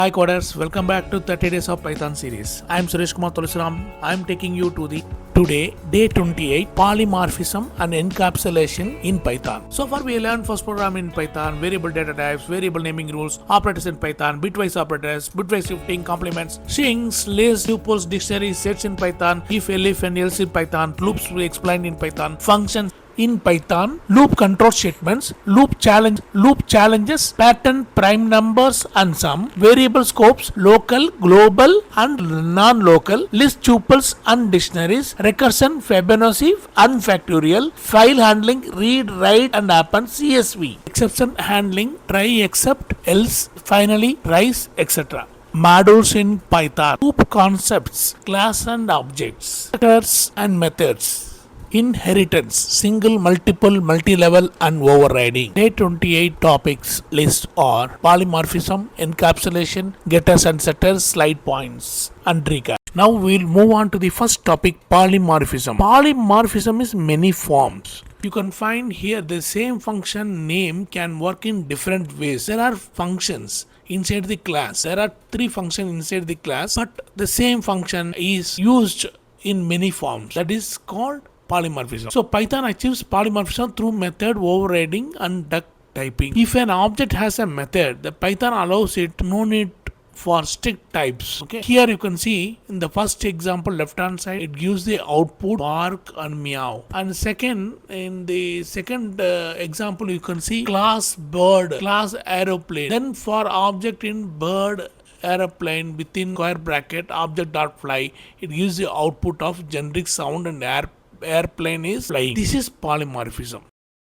Hi coders, welcome back to 30 Days of Python series. I am Suresh Kumar Tulsiram. I am taking you to the today day 28 polymorphism and encapsulation in Python. So far we learned first program in Python, variable data types, variable naming rules, operators in Python, bitwise operators, bitwise shifting, complements, strings, lists, tuples, dictionaries, sets in Python, if, elif and else in Python, loops we explained in Python, functions in Python, loop control statements, loop challenges, pattern, prime numbers and sum, variable scopes, local, global and non-local, list tuples and dictionaries, recursion, Fibonacci and factorial, file handling, read, write and append, CSV, exception handling, try, except, else, finally, rise, etc. Modules in Python, loop concepts, class and objects, methods and methods. Inheritance, single, multiple, multi-level and overriding. Day 28 topics list are polymorphism, encapsulation, getters and setters, slide points and recap. Now we will move on to the first topic, polymorphism. Polymorphism is many forms. You can find here the same function name can work in different ways. There are functions inside the class. There are three functions inside the class, but the same function is used in many forms. That is called polymorphism. So Python achieves polymorphism through method overriding and duck typing. If an object has a method, the Python allows it no need for strict types. Okay. Here you can see in the first example left hand side it gives the output bark and meow. And second, in the second example you can see class bird, class aeroplane. Then for object in bird aeroplane within square bracket object.fly, it gives the output of generic sound and airplane is flying. This is polymorphism.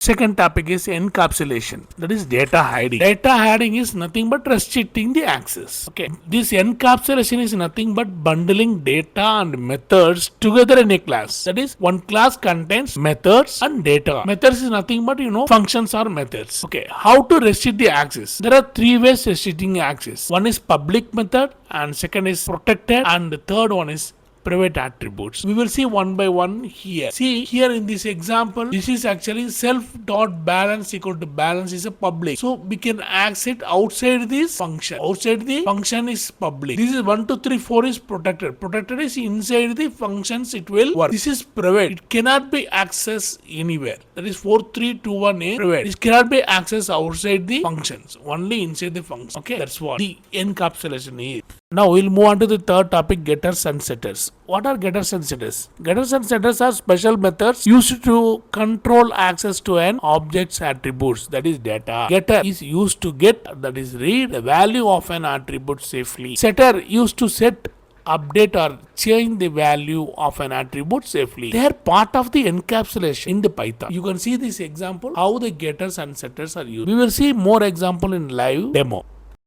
Second topic is encapsulation, that is data hiding. Data hiding is nothing but restricting the access. Okay, this encapsulation is nothing but bundling data and methods together in a class. That is, one class contains methods and data. Methods is nothing but functions or methods. Okay, how to restrict the access? There are three ways restricting access. One is public method, and second is protected, and the third one is private attributes. We will see one by one here. See here in this example, this is actually self.balance equal to balance is a public. So we can access it outside this function. Outside the function is public. This is 1, 2, 3, 4 is protected. Protected is inside the functions it will work. This is private. It cannot be accessed anywhere. That is 4, 3, 2, 1 is private. It cannot be accessed outside the functions. Only inside the function. Okay, that's what the encapsulation is. Now we'll move on to the third topic, getters and setters. What are getters and setters? Getters and setters are special methods used to control access to an object's attributes, that is data. Getter is used to get, that is read, the value of an attribute safely. Setter used to set, update or change the value of an attribute safely. They are part of the encapsulation in the Python. You can see this example, how the getters and setters are used. We will see more example in live demo.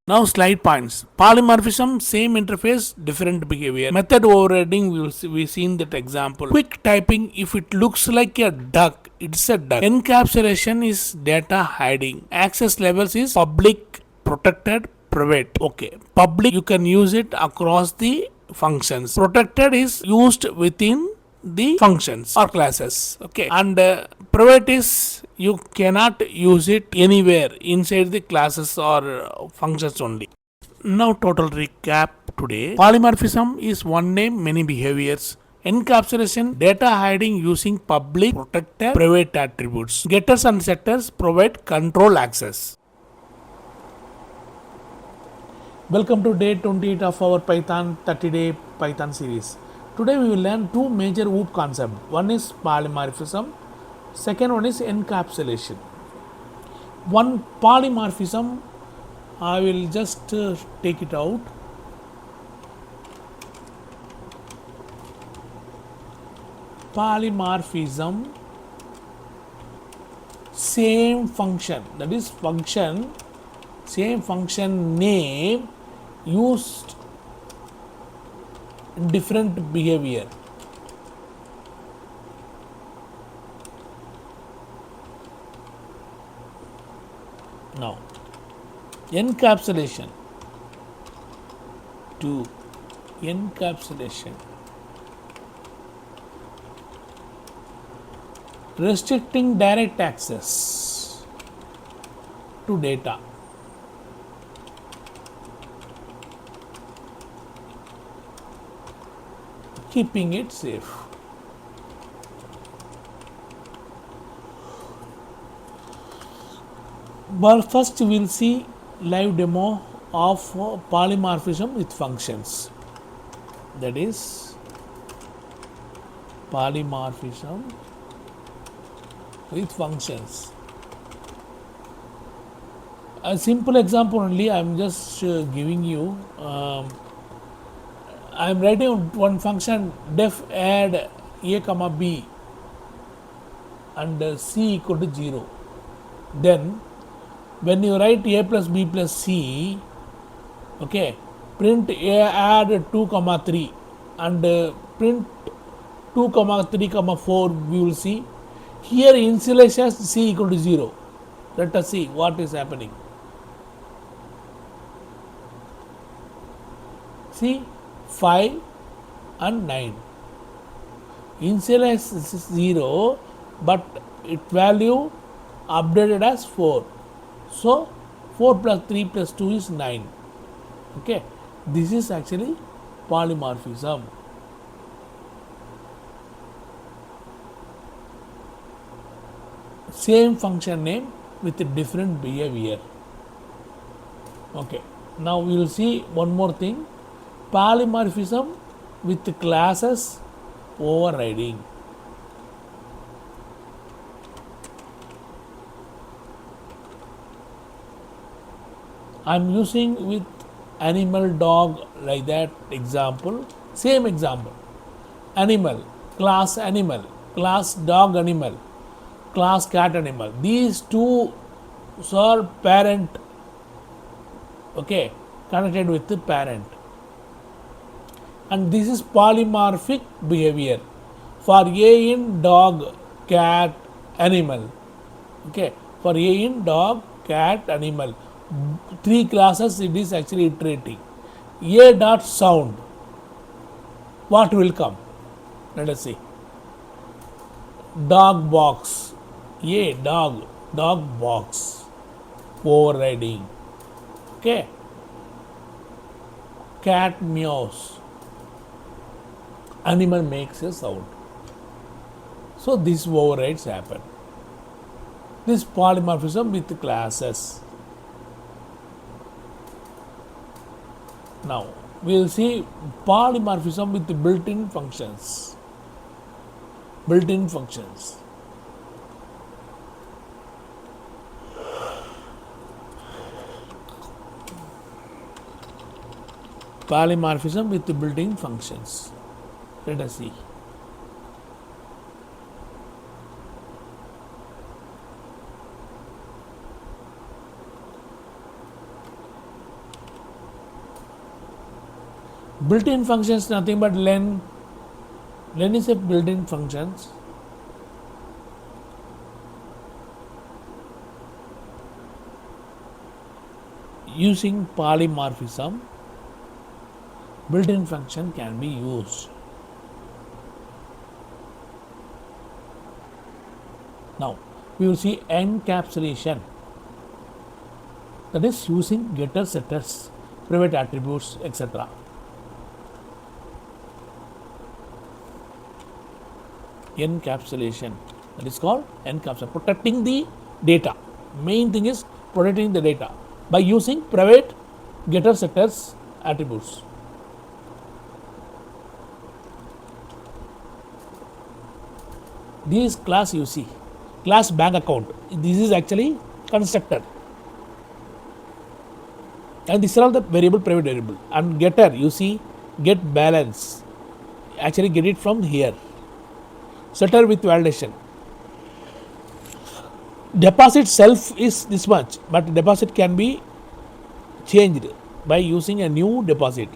Now slide points. Polymorphism, same interface, different behavior. Method overriding, we seen that example. Quick typing, if it looks like a duck, it's a duck. Encapsulation is data hiding. Access levels is public, protected, private. Okay. Public, you can use it across the functions. Protected is used within the functions or classes. Okay. And private is you cannot use it anywhere inside the classes or functions only. Now total recap today. Polymorphism is one name, many behaviors. Encapsulation, data hiding using public, protected, private attributes. Getters and setters provide control access. Welcome to day 28 of our Python 30-day Python series. Today we will learn two major OOP concepts. One is polymorphism. Second one is encapsulation. One polymorphism, I will just take it out. Polymorphism, same function, that is function, same function name used different behavior. Now, encapsulation. To encapsulation, restricting direct access to data. keeping it safe. But first we will see live demo of polymorphism with functions. That is polymorphism with functions. A simple example only, I am just giving you. I am writing one function def add a comma b and c equal to 0. Then when you write a plus b plus c, okay, print a add 2 comma 3 and print 2 comma 3 comma 4, we will see. Here initializes c equal to 0. Let us see what is happening. See 5 and 9. Initialize is 0, but its value updated as 4. So 4 plus 3 plus 2 is 9. Okay, this is actually polymorphism. Same function name with a different behavior. Okay, now we will see one more thing. Polymorphism with classes overriding. I am using with animal dog like that example. Same example. Animal, class dog animal, class cat animal. These two are parent, okay, connected with the parent. And this is polymorphic behavior for A in dog, cat, animal. Okay, for A in dog, cat, animal. 3 classes it is actually iterating. A dot sound. What will come? Let us see. Dog box. A dog box. Overriding. Okay. Cat meows. Animal makes a sound. So these overrides happen. This polymorphism with classes. Now we will see polymorphism with built-in functions. Built-in functions. Polymorphism with built-in functions. Let us see. Built-in functions nothing but len. Len is a built-in functions. Using polymorphism, built-in function can be used. Now we will see encapsulation, that is using getter, setters, private attributes, etc. Encapsulation, that is called encapsulation, protecting the data. Main thing is protecting the data by using private getter, setters, attributes. This class you see, class bank account, this is actually constructor, and these are all the variable, private variable. And getter, you see, get balance, actually get it from here. Setter with validation. Deposit self is this much, but deposit can be changed by using a new deposit.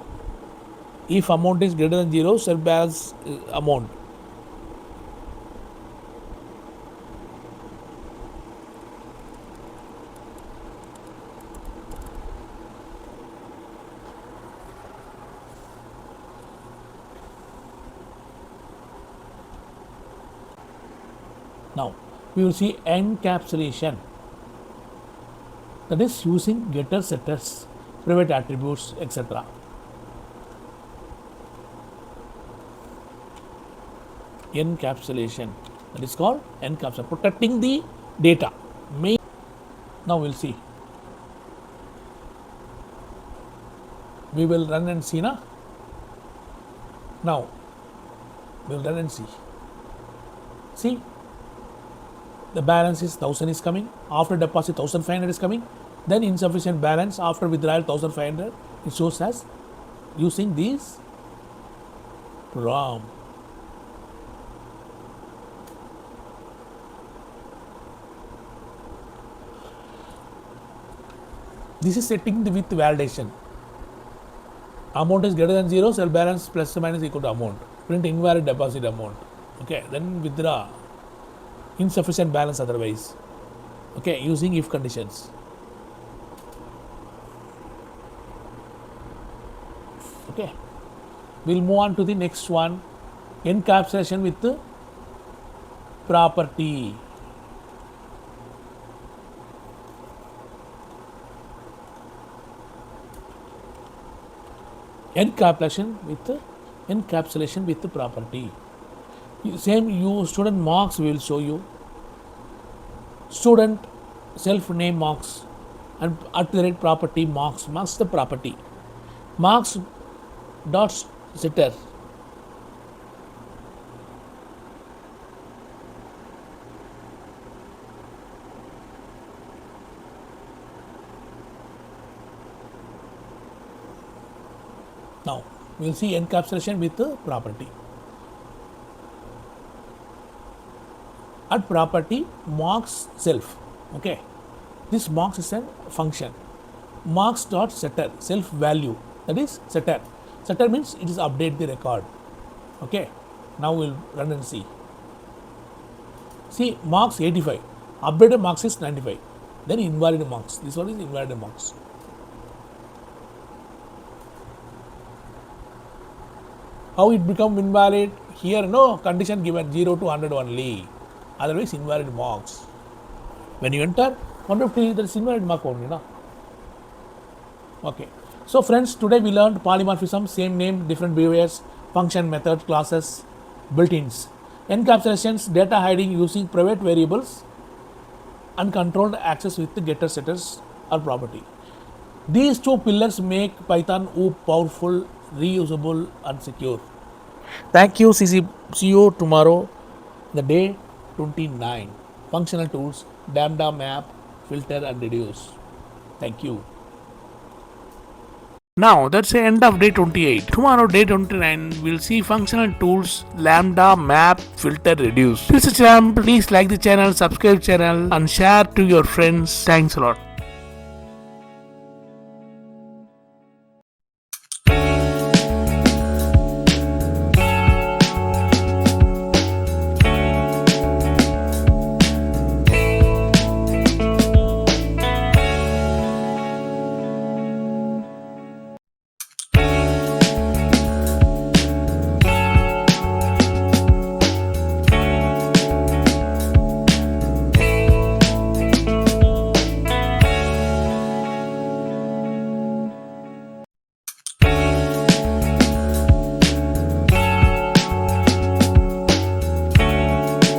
If amount is greater than 0, self balance amount. Now we will see encapsulation, that is using getter, setters, private attributes, etc. encapsulation. That is called encapsulation, protecting the data. Now we'll see. We will run and see now. Now we will run and see. See, the balance is 1000 is coming. After deposit 1500 is coming. Then insufficient balance after withdrawal 1500. It shows as using these ROM. This is setting the with validation. Amount is greater than 0, cell balance plus or minus equal to amount. Print invalid deposit amount. Okay, then withdraw. Insufficient balance otherwise. Okay, using if conditions. Okay, we'll move on to the next one. Encapsulation with the property. Encapsulation with the property. Same you student marks we will show you. Student self name marks and @ property marks the property. Marks dot setter. Now we will see encapsulation with the property. At property marks self. Okay, this marks is a function. Marks dot setter, self value, that is setter. Setter means it is update the record. Okay, now we'll run and see. See, marks 85, updated marks is 95. Then invalid marks. This one is invalid marks. How it become invalid? Here no condition given 0 to 100 only. Otherwise invalid marks. When you enter 150, there is invalid mark only. No? Okay. So friends, today we learned polymorphism, same name, different behaviors, function, method, classes, built-ins. Encapsulations, data hiding using private variables, uncontrolled access with the getter setters or property. These two pillars make Python powerful, reusable and secure. Thank you. See you tomorrow, the day 29. Functional tools, Lambda, map, filter and reduce. Thank you. Now that's the end of day 28. Tomorrow day 29 we'll see functional tools, Lambda, map, filter, reduce. Please like the channel, subscribe channel and share to your friends. Thanks a lot.